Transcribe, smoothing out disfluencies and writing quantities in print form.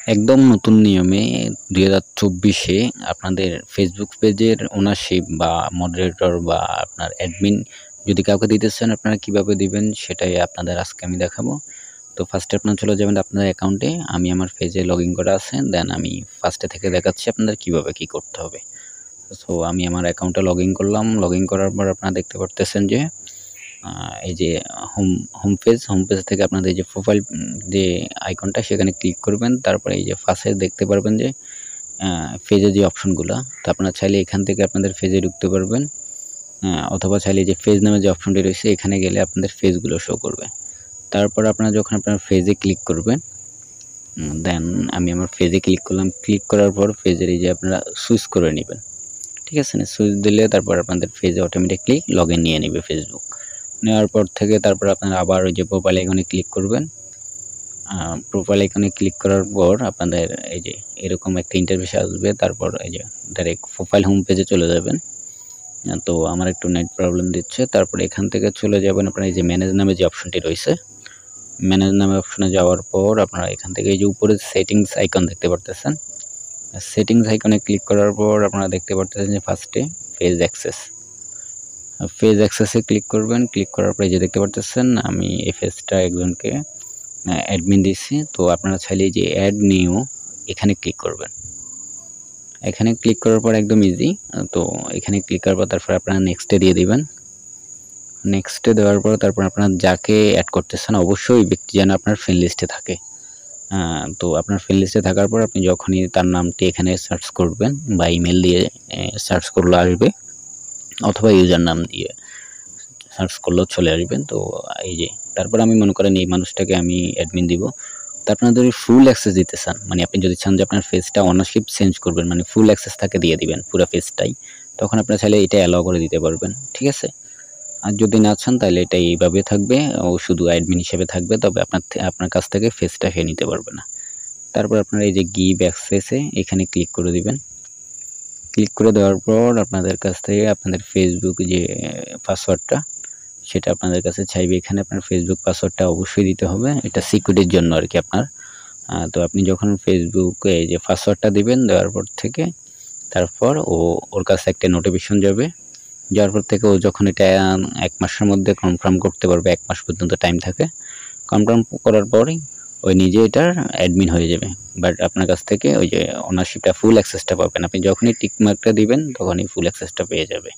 একদম নতুন নিয়মে ২০২৪-এ আপনাদের ফেসবুক পেজের ওনারশিপ বা মডারেটর বা আপনার অ্যাডমিন যদি কাউকে দিতে চান, আপনারা কিভাবে দিবেন সেটাই আপনাদের আজকে আমি দেখাবো। তো ফার্স্টে আপনারা চলে যাবেন আপনাদের অ্যাকাউন্টে। আমি আমার পেজে লগইন করা আছে। দেন আমি ফার্স্টে থেকে দেখাচ্ছি আপনাদের কিভাবে কি করতে হবে। সো আমি আমার অ্যাকাউন্টে লগইন করলাম। লগইন করার পর আপনারা দেখতে পারতেছেন যে এই যে হোম পেজ থেকে আপনাদের এই যে প্রোফাইল যে আইকনটা সেখানে ক্লিক করবেন। তারপরে এই যে ফার্স্টে দেখতে পারবেন যে পেজের যে অপশনগুলা, তো আপনারা চাইলে এখান থেকে আপনাদের পেজে ঢুকতে পারবেন, অথবা চাইলে যে পেজ নামে যে অপশনটি রয়েছে এখানে গেলে আপনাদের পেজগুলো শো করবে। তারপর আপনারা যখন আপনার পেজে ক্লিক করবেন, দেন আমি আমার পেজে ক্লিক করলাম। ক্লিক করার পর পেজের এই যে আপনারা সুইচ করে নেবেন, ঠিক আছে না? সুইচ দিলে তারপর আপনাদের পেজে অটোমেটিকলি লগইন নিয়ে নেবে ফেসবুক। নেওয়ার পর থেকে তারপর আপনারা আবার ওই যে প্রোফাইল আইকনে ক্লিক করবেন। প্রোফাইল আইকনে ক্লিক করার পর আপনাদের এই যে এরকম একটা ইন্টারফেস আসবে। তারপর এই যে ডাইরেক্ট প্রোফাইল হোম পেজে চলে যাবেন। তো আমার একটু নেট প্রবলেম দিচ্ছে। তারপর এখান থেকে চলে যাবেন আপনারা এই যে ম্যানেজ নামে যে অপশনটি রয়েছে, ম্যানেজ নামে অপশনে যাওয়ার পর আপনারা এখান থেকে এই যে উপরে সেটিংস আইকন দেখতে পারতেছেন। সেটিংস আইকনে ক্লিক করার পর আপনারা দেখতে পারতেছেন যে ফার্স্টে পেজ অ্যাক্সেসে ক্লিক করবেন। ক্লিক করার পরে যে দেখতে পারতেছেন আমি এই পেজটা একজনকে অ্যাডমিন দিচ্ছি। তো আপনারা চাইলে যে অ্যাড নিউ এখানে ক্লিক করবেন। এখানে ক্লিক করার পর একদম ইজি। তো এখানে ক্লিক করার পর তারপর আপনারা নেক্সটে দিয়ে দিবেন। নেক্সটে দেওয়ার পর তারপর আপনারা যাকে অ্যাড করতেছেন অবশ্যই ওই ব্যক্তি যেন আপনার ফ্রেন্ড লিস্টে থাকে। তো আপনার ফ্রেন্ড লিস্টে থাকার পর আপনি যখনই তার নামটি এখানে সার্চ করবেন বা ইমেল দিয়ে সার্চ করলে আসবে, অথবা ইউজার নাম দিয়ে সার্চ করলেও চলে আসবেন। তো এই যে তারপর আমি মনে করেন এই মানুষটাকে আমি অ্যাডমিন দিব। তো আপনারা যদি ফুল অ্যাক্সেস দিতে চান, মানে আপনি যদি চান যে আপনার পেজটা ওনারশিপ চেঞ্জ করবেন, মানে ফুল অ্যাক্সেস তাকে দিয়ে দিবেন পুরো পেজটাই, তখন আপনারা চাইলে এটা অ্যালাউ করে দিতে পারবেন, ঠিক আছে? আর যদি না চান তাহলে এটা এইভাবে থাকবে, ও শুধু অ্যাডমিন হিসেবে থাকবে, তবে আপনার কাছ থেকে পেজটা সে নিতে পারবে না। তারপর আপনারা এই যে গিভ অ্যাক্সেসে এখানে ক্লিক করে দিবেন। ক্লিক করে দেওয়ার পর আপনাদের কাছ থেকে আপনাদের ফেসবুক যে পাসওয়ার্ডটা সেটা আপনাদের কাছে চাইবে। এখানে আপনার ফেসবুক পাসওয়ার্ডটা অবশ্যই দিতে হবে, এটা সিকিউরিটির জন্য আর কি আপনার। তো আপনি যখন ফেসবুকে যে পাসওয়ার্ডটা দিবেন, দেওয়ার পর থেকে তারপর ওর কাছে একটা নোটিফিকেশন যাবে। যাওয়ার পর থেকে ও যখন এটা 1 মাসের মধ্যে কনফার্ম করতে পারবে, 1 মাস পর্যন্ত টাইম থাকে। কনফার্ম করার পরেই ওই নিজে এটার অ্যাডমিন হয়ে যাবে। বাট আপনার কাছ থেকে ওই যে ওনারশিপটা ফুল অ্যাক্সেসটা পাবেন। আপনি যখনই টিক মার্কটা দিবেন তখনই ফুল অ্যাক্সেসটা পেয়ে যাবে।